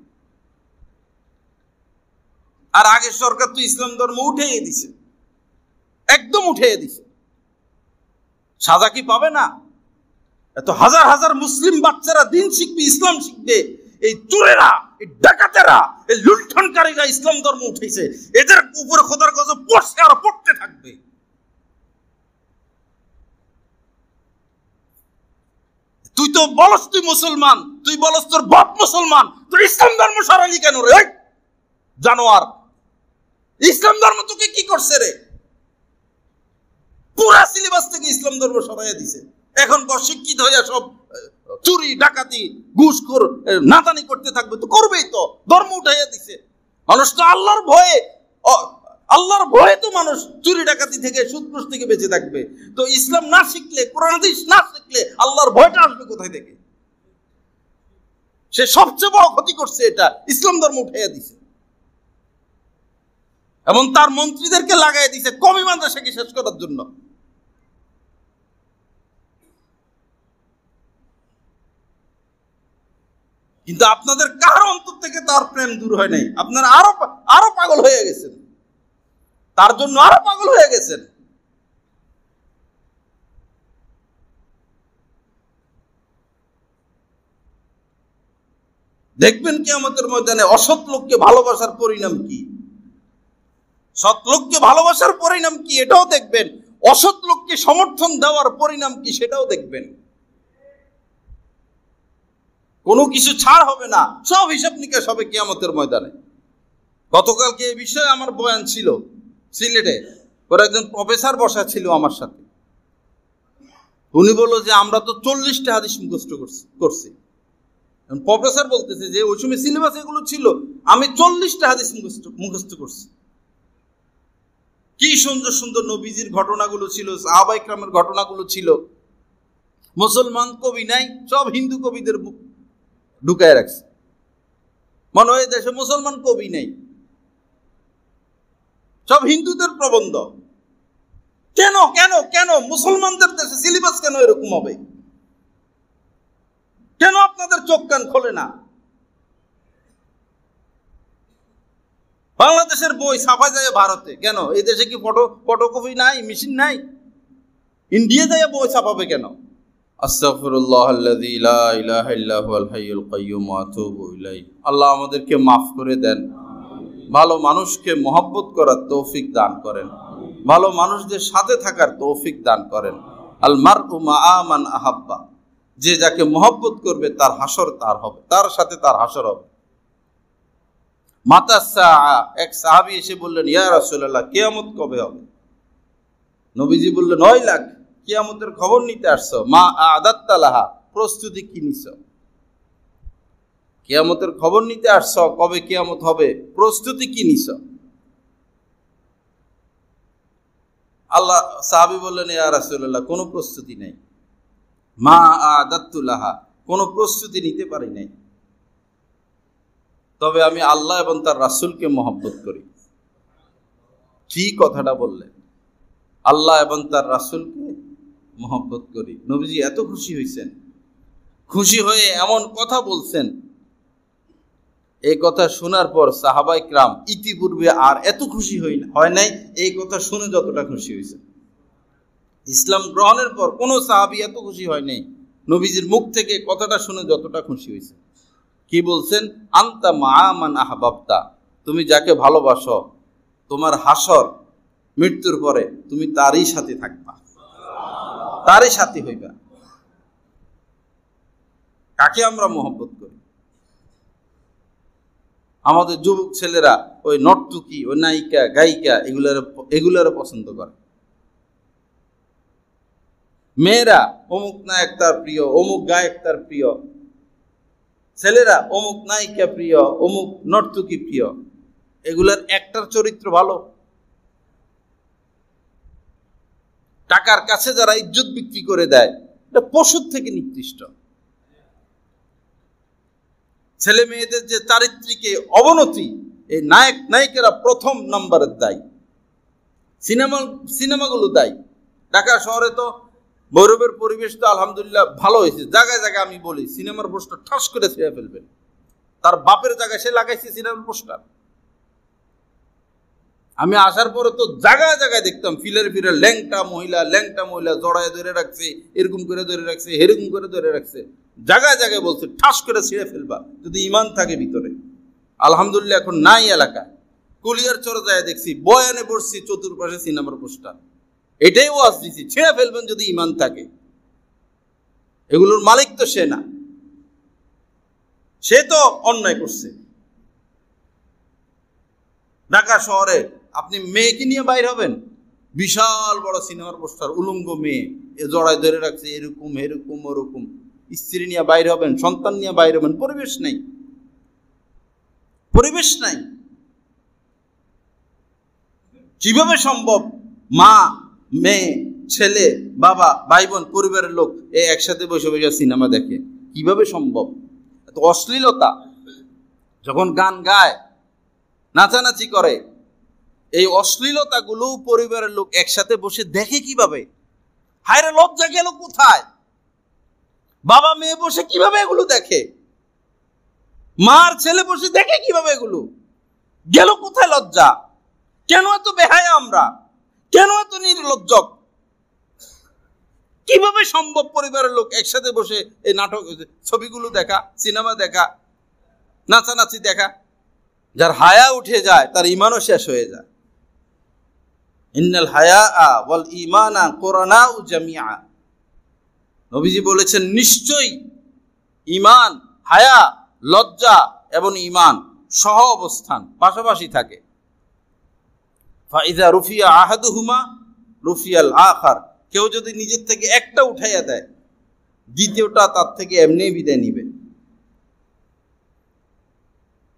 আর আগের সরকার তো ইসলাম ধর্ম উঠিয়ে দিছে, একদম উঠিয়ে দিছে। সাজা কি পাবে না? এত হাজার হাজার মুসলিম বাচ্চারা দিন শিখবে, ইসলাম শিখবে, এই চোরেরা, এই ডাকাতেরা, এই লুণ্ঠনকারীরা ইসলাম ধর্ম উঠেছে, এদের উপরে খোদার গজব পড়ছে আর পড়তে থাকবে। তুই তো বলস তুই মুসলমান, তুই বলস তোর বাপ মুসলমান, তুই ইসলাম ধর্ম সরালি কেন রে জানোয়ার? ইসলাম ধর্ম তোকে কি করছে রে? পুরা সিলেবাস থেকে ইসলাম ধর্ম সরাইয়া দিছে। এখন শিক্ষিত হইয়া সব চুরি ডাকাতি ঘুষখোর নাতানি করতে থাকবে, তো করবেই তো, ধর্ম উঠাইয়া দিছে। মানুষ তো আল্লাহর ভয়ে তো মানুষ চুরি ডাকাতি থেকে, সুদঘুষ থেকে বেঁচে থাকবে। তো ইসলাম না শিখলে, কোরআন হাদিস না শিখলে আল্লাহর ভয়টা আসবে কোথায় থেকে? সে সবচেয়ে বড় ক্ষতি করছে, এটা ইসলাম ধর্ম উঠাইয়া দিছে। এবং তার মন্ত্রীদেরকে লাগাই দিছে কমি মাদ্রাসাকে শেষ করার জন্য। কিন্তু আপনাদের কারো অন্তর থেকে তার প্রেম দূর হয় নাই। আপনারা আরো পাগল হয়ে গেছেন, তার জন্য আরো পাগল হয়ে গেছেন। দেখবেন কিয়ামতের ময়দানে অসৎ লোককে ভালোবাসার পরিণাম কি, সৎ লোককে ভালোবাসার পরিণাম কি এটাও দেখবেন, অসৎ লোককে সমর্থন দেওয়ার পরিণাম কি সেটাও দেখবেন। কোনো কিছু ছাড় হবে না, সব হিসাব নিকাশ হবে কিয়ামতের ময়দানে। গতকালকে এই বিষয়ে আমার বয়ান ছিল সিলেটে, ওর একজন প্রফেসর বসা ছিল আমার সাথে। উনি বলল যে আমরা তো 40টা হাদিস মুখস্থ করছি। প্রফেসর বলতেছে যে ওই সময় সিলেবাস এগুলো ছিল, আমি 40টা হাদিস মুখস্থ করছি। কি সুন্দর সুন্দর নবীজির ঘটনাগুলো ছিল, সাহাবা ইকরামের ঘটনাগুলো ছিল। মুসলমান কবি নাই, সব হিন্দু কবিদের ঢুকায় রাখছে। মনে হয় দেশে মুসলমান কবি নেই, সব হিন্দুদের প্রবন্ধ। কেন কেন কেন মুসলমানদের দেশে সিলেবাস কেন এরকম হবে? কেন আপনাদের চোখ কান খোলে না? বাংলাদেশের বই ছাপা যায় ভারতে, কেন? এই দেশে কি ফটোকপি নাই, মেশিন নাই? ইন্ডিয়া যায় বই ছাপাবে কেন? আস্তাগফিরুল্লাহাল্লাযী লা ইলাহা ইল্লা হুয়াল হাইয়ুল কাইয়্যুম ওয়া আতুবু ইলাইহি। আল্লাহ আমাদেরকে মাফ করে দেন, ভালো মানুষকে মহব্বত করার তৌফিক দান করেন, ভালো মানুষদের সাথে থাকার তৌফিক দান করেন। আল মারউ মাআ মান আহাব্বা, যে যাকে মহব্বত করবে তার হাসর তার হবে, তার সাথে তার হাসর হবে। মাতা সাআ, এক সাহাবী এসে বললেন, ইয়া রাসূলুল্লাহ, কিয়ামত কবে হবে? নবীজি বললেন, 9 লাখ। কিয়ামতের খবর নিতে আসছো? মা আদাত্তা লাহা, প্রস্তুতি কি নিছ? কিয়ামতের খবর নিতে আসছ, কবে কিয়ামত হবে, প্রস্তুতি কি নিছ? আল্লাহ সাহাবী বললেন, ইয়া রাসূলুল্লাহ, কোনো প্রস্তুতি নেই। মা আদাত্তু লাহা, কোনো প্রস্তুতি নিতে পারি নাই। তবে আমি আল্লাহ এবং তার রাসূলকে মহব্বত করি। কি কথাটা বললেন? আল্লাহ এবং তার রাসূলকে মহব্বত করি। নবীজি এত খুশি হয়েছেন, খুশি হয়ে এমন কথা বলছেন, এই কথা শোনার পর সাহাবায়ে কিরাম ইতিপূর্বে আর এত খুশি হয় নাই এই কথা শুনে যতটা খুশি হয়েছে। ইসলাম গ্রহণের পর কোনো সাহাবী এত খুশি হয় নাই নবীজির মুখ থেকে কথাটা শুনে যতটা খুশি হয়েছে। কি বলছেন? আনতা মা মান আহবাবতা, তুমি যাকে ভালোবাসো, তোমার হাসর মৃত্যুর পরে তুমি তারই সাথে থাকবা, তারই সাথী হইবা। কাকে আমরা মহব্বত করি? আমাদের যুবক ছেলেরা ওই নর্তকী, ওই নায়িকা, গায়িকা এগুলার পছন্দ করে। মেয়েরা অমুক নায়ক তার প্রিয়, অমুক গায়ক তার প্রিয়, ছেলেরা অমুক নায়িকা প্রিয়, অমুক নর্তকী প্রিয়। এগুলার একটার চরিত্র ভালো? টাকার কাছে যারা ইজ্জত বিক্রি করে দেয়, এটা পশুর থেকে নিকৃষ্ট। ছেলে মেয়েদের যে চারিত্রিকে অবনতি, এই নায়ক নায়িকারা প্রথম নম্বরের দায়ী। সিনেমাগুলো দায়ী। ঢাকা শহরে তো ভৈরবের পরিবেশ তো আলহামদুলিল্লাহ ভালো হয়েছে। জায়গায় জায়গায় আমি বলি সিনেমার পোস্টার ঠাস করে ছেড়ে ফেলবেন। তার বাপের জায়গায় সে লাগাইছে সিনেমার পোস্টার। আমি আসার পরে তো জায়গায় জায়গায় দেখতাম ফিলের ল্যাংটা মহিলা জড়ায় ধরে রাখছে, এরকম করে ধরে রাখছে, এরকম করে ধরে রাখছে। জায়গায় জায়গায় বলছে ঠাস করে ছিঁড়ে ফেলবা যদি ইমান থাকে ভিতরে। আলহামদুলিল্লাহ এখন নাই এলাকায়। কুলিয়ার চরে যায় দেখছি, বয়ানে বসছি, চতুর্পাশে সিনেমার পোস্টার। এটাই ওয়াজ দিছি, ছিঁড়ে ফেলবেন যদি ইমান থাকে। এগুলোর মালিক তো সে না, সে তো অন্যায় করছে। ঢাকা শহরে আপনি মেয়েকে নিয়ে বাইর হবেন, বিশাল বড় সিনেমার পোস্টার, উলঙ্গ মেয়ে, এ জড়ায় ধরে রাখছে, এরকম এরকম ওরকম। স্ত্রী নিয়ে বাইর হবেন, সন্তান নিয়ে বাইর হবেন, পরিবেশ নাই, পরিবেশ নাই। কিভাবে সম্ভব মা, মেয়ে, ছেলে, বাবা, ভাই বোন, পরিবারের লোক একসাথে বসে বসে সিনেমা দেখে? কিভাবে সম্ভব? এত অশ্লীলতা। যখন গান গায়, নাচানাচি করে, এই অশ্লীলতাগুলো পরিবারের লোক একসাথে বসে দেখে কিভাবে? হায়রে লজ্জা গেল কোথায়? বাবা মেয়ে বসে কিভাবে এগুলো দেখে? মার ছেলে বসে দেখে কিভাবে এগুলো? গেল কোথায় লজ্জা? কেন এত বেহায়া আমরা? কেন এত নির্লজ্জ? কিভাবে সম্ভব পরিবারের লোক একসাথে বসে এই নাটক, ছবিগুলো দেখা, সিনেমা দেখা, নাচানাচি দেখা? যার হায়া উঠে যায় তার ঈমানও শেষ হয়ে যায়। ইন্নাল হায়া ওয়াল ঈমানা কুরানাউ জামিআ। নবীজি বলেছেন নিশ্চয়ই ঈমান, হায়া, লজ্জা এবং ঈমান সহ অবস্থান, পাশাপাশি থাকে। ফাইযা রুফিয়া আহাদুহুমা রুফিয়াল আখার। কেউ যদি নিজের থেকে একটা উঠাইয়া দেয়, দ্বিতীয়টা তার থেকে এমনি বিদায় নিবে।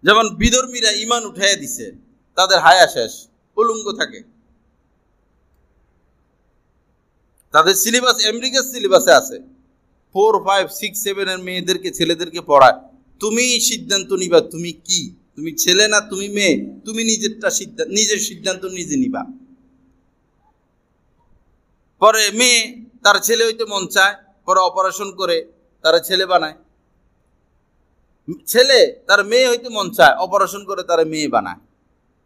যেমন বিধর্মীরা ঈমান উঠাইয়া দিছে, তাদের হায়া শেষ, উলঙ্গ থাকে। তাদের সিলেবাস আমেরিকার সিলেবাসে আছে, 4, 5, 6, 7 এর মেয়েদেরকে, ছেলেদেরকে পড়ায়। তুমি সিদ্ধান্ত নিবা তুমি কি, তুমি ছেলে না তুমি মেয়ে, তুমি নিজের সিদ্ধান্ত নিজে নিবা। পরে মেয়ে তার ছেলে হইতে মন চায়, পরে অপারেশন করে তারা ছেলে বানায়। ছেলে তার মেয়ে হইতে মন চায়, অপারেশন করে তারা মেয়ে বানায়।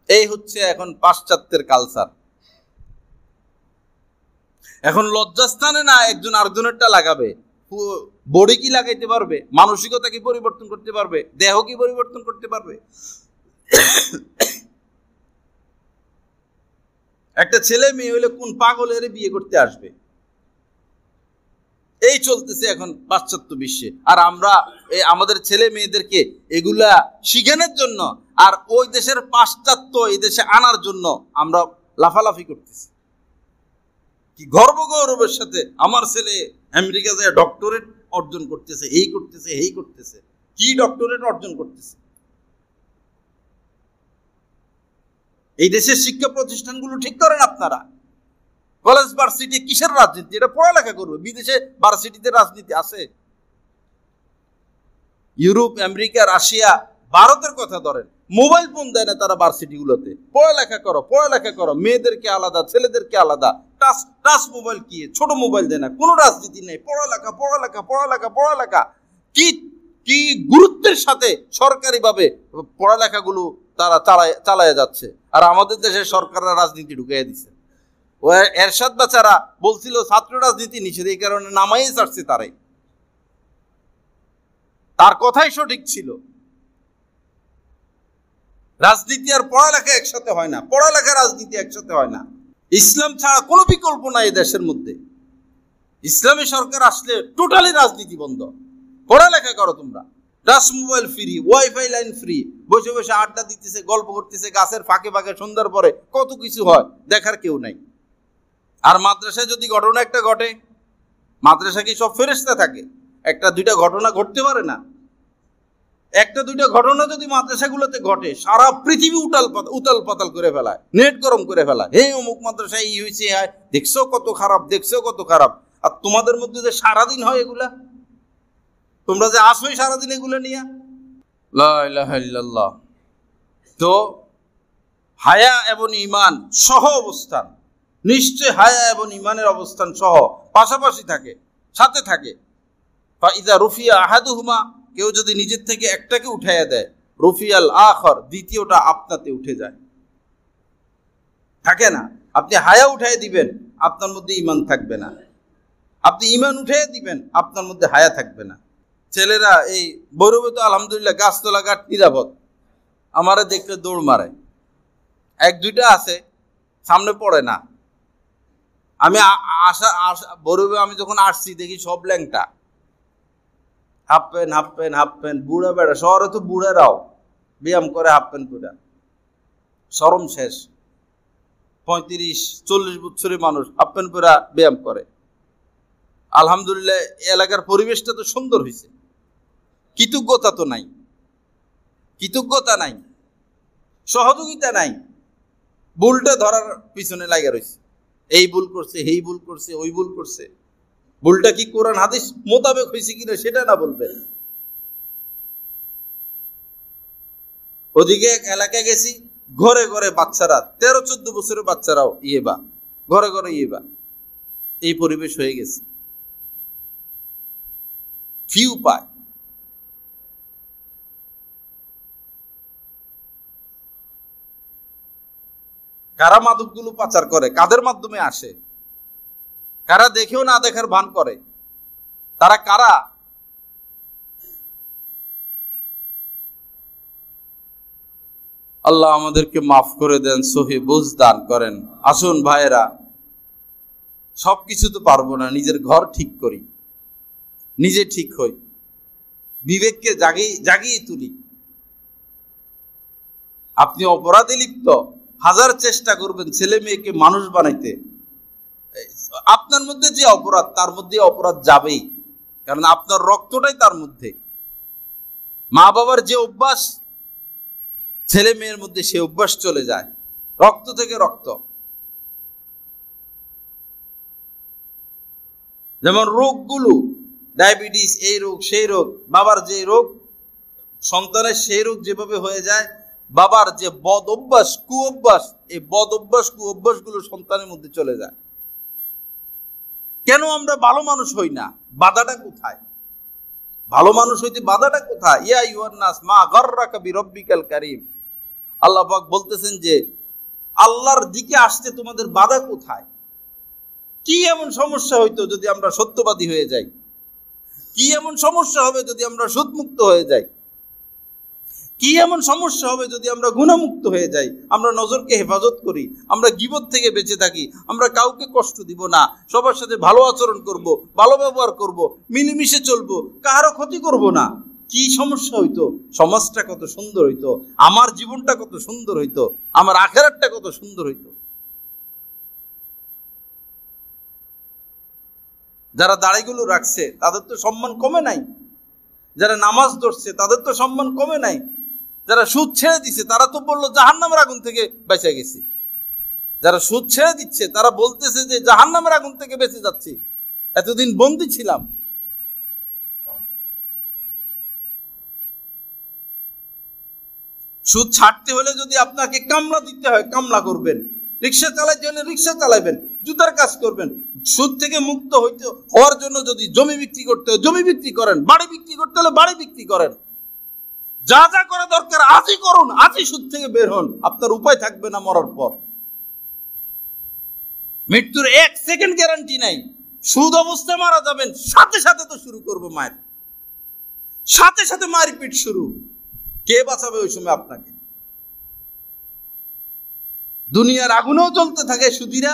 এই হচ্ছে এখন পাশ্চাত্যের কালচার। এখন লজ্জাস্থানে না একজন আরেকজনেরটা লাগাবে, বডি কি লাগাইতে পারবে? মানসিকতা কি পরিবর্তন করতে পারবে? দেহ কি পরিবর্তন করতে পারবে? একটা ছেলে মেয়ে হইলে কোন পাগলের বিয়ে করতে আসবে? এই চলতেছে এখন পাশ্চাত্য বিশ্বে। আর আমরা আমাদের ছেলে মেয়েদেরকে এগুলা শিখানোর জন্য আর ওই দেশের পাশ্চাত্য এই দেশে আনার জন্য আমরা লাফালাফি করতেছি। কি গর্ব গৌরবের সাথে আমার ছেলে আমেরিকা যায় ডক্টরেট অর্জন করতেছে, এই করতেছে, এই করতেছে, কি ডক্টরেট অর্জন করতেছে। এই দেশের শিক্ষা প্রতিষ্ঠানগুলো ঠিক করেন আপনারা। কলেজ ভার্সিটি কিসের রাজনীতি? এটা পড়ালেখা করবে। বিদেশে ভার্সিটিতে রাজনীতি আছে? ইউরোপ, আমেরিকা, রাশিয়া, ভারতের কথা ধরেন, মোবাইল ফোন দেয় না তারা ভার্সিটিগুলোতে। পড়ালেখা করো, পড়ালেখা করো, মেয়েদেরকে আলাদা, ছেলেদেরকে আলাদা। টাচ মোবাইল কি, ছোট মোবাইল দেয় না। কোনো রাজনীতি নেই, পড়ালেখা, পড়ালেখা, পড়ালেখা, পড়ালেখা। কি কি গুরুত্বের সাথে সরকারিভাবে পড়ালেখাগুলো তারা চালায় যাচ্ছে। আর আমাদের দেশের সরকাররা রাজনীতি ঢুকিয়ে দিচ্ছে। ও এরশাদ বেচারা বলছিল ছাত্র রাজনীতি নিষেধ, এই কারণে নামাই ছাড়ছে তারাই। তার কথাই সঠিক ছিল। রাজনীতি আর পড়ালেখা একসাথে হয় না, পড়ালেখা রাজনীতি একসাথে হয় না। ইসলাম ছাড়া কোনো বিকল্প নাই এই দেশের মধ্যে। ইসলামী সরকার আসলে টোটালি রাজনীতি বন্ধ। পড়ালেখা করো তোমরা। Touch mobile free, wifi line free, বসে বসে আড্ডা দিতেছে, গল্প করতেছে গাছের ফাঁকে ফাঁকে, সন্ধ্যার পরে কত কিছু হয়, দেখার কেউ নাই। আর মাদ্রাসায় যদি ঘটনা একটা ঘটে, মাদ্রাসা কি সব ফেরেশতা থাকে? একটা দুইটা ঘটনা ঘটতে পারে না? একটা দুইটা ঘটনা যদি মাদ্রাসাগুলোতে ঘটে, সারা পৃথিবী উতাল পাতাল করে ফেলায়, নেট গরম করে ফেলায়। হে অমুক মাদ্রাসায় এই হয়েছে, দেখছো কত খারাপ, দেখছো কত খারাপ। আর তোমাদের মধ্যে যে সারাদিন হয় এগুলা, তোমরা যে আসোই সারাদিন এগুলো নিয়ে। লা ইলাহা ইল্লাল্লাহ। তো হায়া এবং ঈমান সহ অবস্থান, নিশ্চয় হায়া এবং ঈমানের অবস্থান সহ পাশাপাশি থাকে, সাথে থাকে। ফাইদা রুফিয়া আহাদুহুমা, কেউ যদি নিজের থেকে একটাকে উঠাইয়া দেয়, রুফিয়াল আখর, দ্বিতীয়টা আপনাতে উঠে যায়। থাকে না? আপনি হায়া উঠাই দিবেন, আপনার মধ্যে ঈমান থাকবে না। আপনি ঈমান উঠাই দিবেন, আপনার মধ্যে হায়া থাকবে না। ছেলেরা এই বৈরবে তো আলহামদুলিল্লাহ গাছতলা ঘাট নিরাপদ, আমারে দেখলে দৌড় মারে। এক দুইটা আছে সামনে পড়ে না। আমি বৈরবে আমি যখন আসছি দেখি সব ল্যাংটা, হাফ প্যান্ট, বুড়া বেড়া। শহরে তো বুড়ারাও ব্যায়াম করে হাফ প্যান্ট পরে, শরম শেষ। 35-40 বছরের মানুষ হাফ প্যান্ট পরে ব্যায়াম করে। আলহামদুলিল্লাহ এলাকার পরিবেশটা তো সুন্দর হয়েছে। কৃতজ্ঞতা তো নাই, কৃতজ্ঞতা নাই, সহযোগিতা নাই। ভুলটা ধরার পিছনে লাগা রয়েছে, এই ভুল করছে, এই ভুল করছে, ওই ভুল করছে। ভুলটা কি কোরআন হাদিস মোতাবেক হয়েছে কিনা সেটা না বলবেন। ওদিকে এক এলাকায় গেছি, ঘরে ঘরে বাচ্চারা, 13-14 বছরের বাচ্চারাও ইয়েবা, ঘরে ঘরে ইয়েবা। এই পরিবেশ হয়ে গেছে। ফিউ পায়। কারা মাদকগুলো পাচার করে, কাদের মাধ্যমে আসে, কারা দেখেও না দেখার ভান করে, তারা কারা? আল্লাহ আমাদেরকে মাফ করে দেন, সহি বুঝ দান করেন। আসুন ভাইয়েরা, সবকিছু তো পারবো না, নিজের ঘর ঠিক করি, নিজে ঠিক হই, বিবেককে জাগিয়ে তুলি। আপনি অপরাধে লিপ্ত, হাজার চেষ্টা করবেন ছেলে মেয়েকে মানুষ বানাইতে, আপনার মধ্যে যে অপরাধ, তার মধ্যে অপরাধ যাবেই, কারণ আপনার রক্তটাই তার মধ্যে। মা বাবার যে অভ্যাস, ছেলে মেয়ের মধ্যে সে অভ্যাস চলে যায়, রক্ত থেকে রক্ত। যেমন রোগগুলো, ডায়াবেটিস, এই রোগ সেই রোগ, বাবার যে রোগ সন্তানের সেই রোগ যেভাবে হয়ে যায়, বাবার যে বদ অভ্যাস, কুঅভ্যাস, এই বদ অভ্যাস কুঅভ্যাসগুলো সন্তানের মধ্যে চলে যায়। কেন আমরা ভালো মানুষ হই না? বাধাটা কোথায়? ভালো মানুষ হইতে বাধাটা কোথায়? ইয়া আইয়ুহান নাস মা গাররাকা বিরাব্বিকাল কারীম। আল্লাহ পাক বলতেছেন যে আল্লাহর দিকে আসতে তোমাদের বাধা কোথায়? কি এমন সমস্যা হইতো যদি আমরা সত্যবাদী হয়ে যাই? কি এমন সমস্যা হবে যদি আমরা সুদমুক্ত হয়ে যাই? কি এমন সমস্যা হবে যদি আমরা গুনাহমুক্ত হয়ে যাই? আমরা নজরকে হেফাজত করি, আমরা গীবত থেকে বেঁচে থাকি, আমরা কাউকে কষ্ট দিব না, সবার সাথে ভালো আচরণ করব, ভালো ব্যবহার করব, মিলেমিশে চলবো, কারো ক্ষতি করব না। কি সমস্যা হইতো? সমাজটা কত সুন্দর হইতো, আমার জীবনটা কত সুন্দর হইতো, আমার আখিরাতটা কত সুন্দর হইতো। যারা দাড়িগুলো রাখছে তাদের তো সম্মান কমে নাই, যারা নামাজ ধরছে তাদের তো সম্মান কমে নাই, যারা সুদ ছেড়ে দিচ্ছে তারা তো বললো জাহান্নামের আগুন থেকে বেঁচে গেছি। যারা সুদ ছেড়ে দিচ্ছে তারা বলতেছে যে জাহান্নামের আগুন থেকে বেঁচে যাচ্ছি, এতদিন বন্দী ছিলাম। সুদ ছাড়তে হলে যদি আপনাকে কামলা দিতে হয় কামলা করবেন, রিক্সা চালাইতে হলে রিক্সা চালাবেন, জুতার কাজ করবেন। সুদ থেকে মুক্ত হওয়ার জন্য যদি জমি বিক্রি করতে হয় জমি বিক্রি করেন, বাড়ি বিক্রি করতে হলে বাড়ি বিক্রি করেন। যা যা করা দরকার আজই করুন, আজই সুদ থেকে বের হন, আপনার উপায় থাকবে না মরার পর। মৃত্যুর 1 সেকেন্ড গ্যারান্টি নাই। সুদ অবস্থায় মারা যাবেন, সাথে সাথে তো শুরু করবো মায়ের, সাথে সাথে মায়ের পিঠ শুরু। কে বাঁচাবে ওই সময় আপনাকে? দুনিয়ার আগুনেও জ্বলতে থাকে সুদীরা,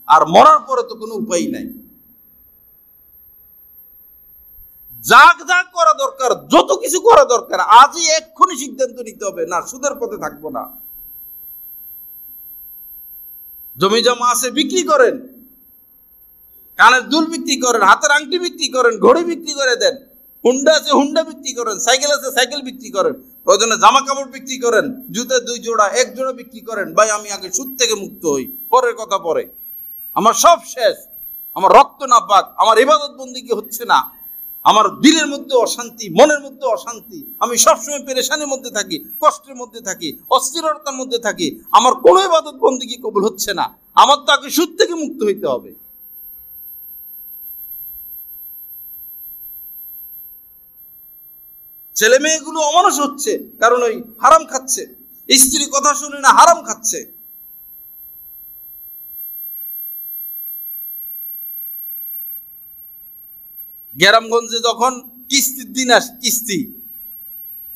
আর মরার পরে তো কোনো উপায় নাই। যাক যাক করা দরকার, যত কিছু করা দরকার আজই এক্ষুনি সিদ্ধান্ত নিতে হবে, না সুদের পথে থাকবো না। জমি জমা আছে বিক্রি করেন, কানের দুল বিক্রি করেন, হাতের আংটি বিক্রি করেন, ঘড়ি বিক্রি করে দেন, হুন্ডা আছে হুন্ডা বিক্রি করেন, সাইকেল আছে সাইকেল বিক্রি করেন, প্রয়োজনে জামা কাপড় বিক্রি করেন, জুতা 2 জোড়া 1 জোড়া বিক্রি করেন। ভাই আমি আগে সুদ থেকে মুক্ত হই, পরের কথা পরে, আমার সব শেষ, আমার রক্ত না পাক, আমার ইবাদত বন্দেগী হচ্ছে না, আমার দিলের মধ্যে অশান্তি, মনের মধ্যে অশান্তি, আমি সবসময় পেরেশানির মধ্যে থাকি, কষ্টের মধ্যে থাকি, অস্থিরতার মধ্যে থাকি, আমার কোনো ইবাদত বন্দেগী কবুল হচ্ছে না, আমার তো আগে সুদ থেকে মুক্ত হইতে হবে। ছেলে মেয়েগুলো অমানুষ হচ্ছে কারণ ওই হারাম খাচ্ছে, স্ত্রী কথা শুনে না হারাম খাচ্ছে। গ্রামগঞ্জে যখন কিস্তির দিন আসে, কিস্তি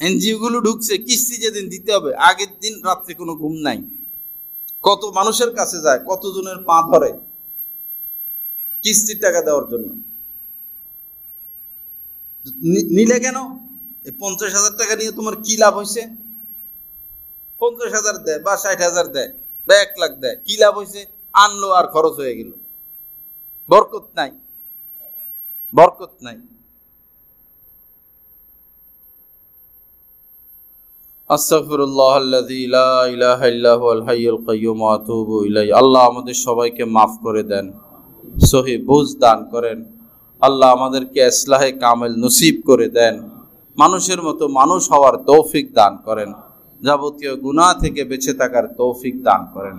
এনজিও গুলো ঢুকছে, কিস্তি যেদিন দিতে হবে আগের দিন রাত্রে কোনো ঘুম নাই, কত মানুষের কাছে যায়, কতজনের পা ধরে কিস্তির টাকা দেওয়ার জন্য। নিলে কেন? এই 50,000 টাকা নিয়ে তোমার কি লাভ হয়েছে? 50,000 দেয় বা 60,000 দেয় বা 1 লাখ দেয়, কি লাভ হয়েছে? আনলো আর খরচ হয়ে গেল, বরকত নাই, বরকত নাই। আস্তাগফিরুল্লাহাল্লাযী লা ইলাহা ইল্লা হুয়াল হাইয়ুল কাইয়্যুম ওয়া আতুবু ইলাইহি। আল্লাহ আমাদের সবাইকে মাফ করে দেন, সহি বুঝ দান করেন। আল্লাহ আমাদেরকে ইসলাহে কামেল নসিব করে দেন, মানুষের মতো মানুষ হওয়ার তৌফিক দান করেন, যাবতীয় গুনাহ থেকে বেঁচে থাকার তৌফিক দান করেন।